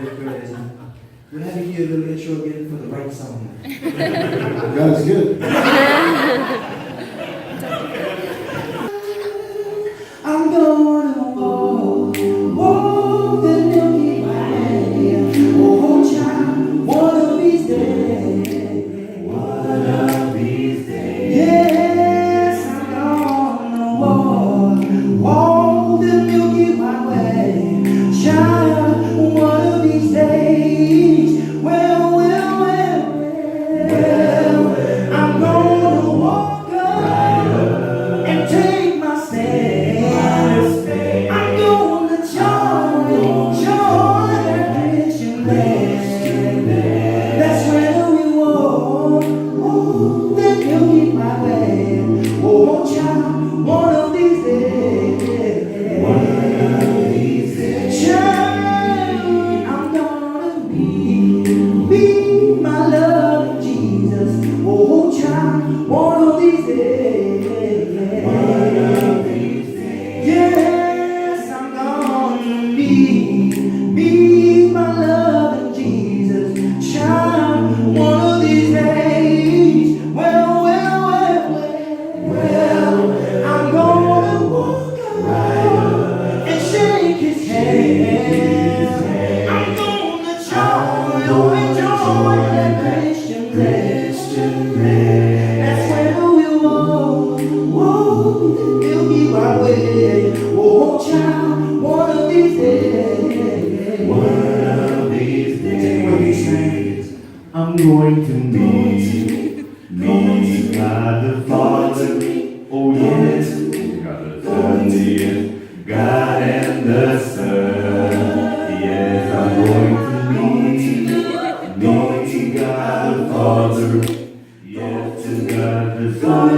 the prayers. We'll have you do a little intro again for the right song. God is good. I'm gonna walk the Milky Way. Oh, child, one of these days. One of these days. Yes, I'm gonna walk the Milky Way. Child, one of these days. Well, I'm gonna walk up and take my stand. I'm gonna join the Christian band. That's where we walk. Oh, then you'll keep my way. Oh, child, one of these days. One of these days. Child, I'm gonna be my love Jesus. Oh, child, one of these days. One of these days. Yes, I'm gonna be my love Jesus. Child, one of these days. Well, I'm gonna walk around and shake his hand. I'm gonna join that Christian man. That's where we walk. He'll be our way. Oh, child, one of these days. One of these days. I'm going to meet God the Father. Oh yes, God the Son, yes, God and the Son. Yes, I'm going to meet God the Father. Yes, to God the Son.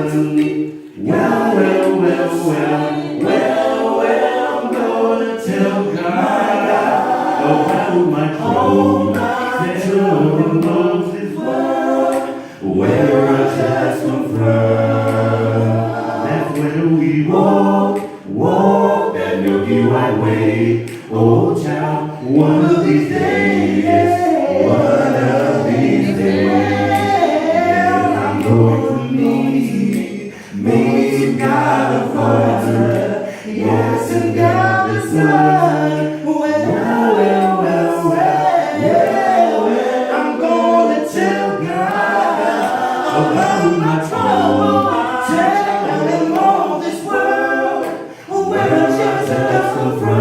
I'm gonna tell God about my trouble. Settle amongst this world, where I just come from. That's when we walk that Milky White way. Oh, child, one of these days, one of these days, I'm going to meet God the Father, yes, and God the Son. I'm gonna tell God about my trouble. Tell him all this world where I just come from.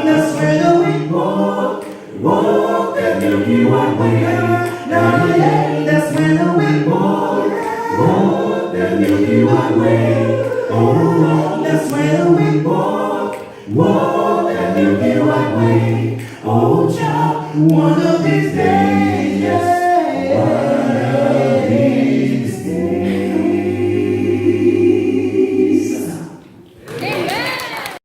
That's where we walk that Milky White way. Now, yeah, that's where we walk that Milky White way. Oh, that's where we walk that Milky White way. Oh, child, one of these days.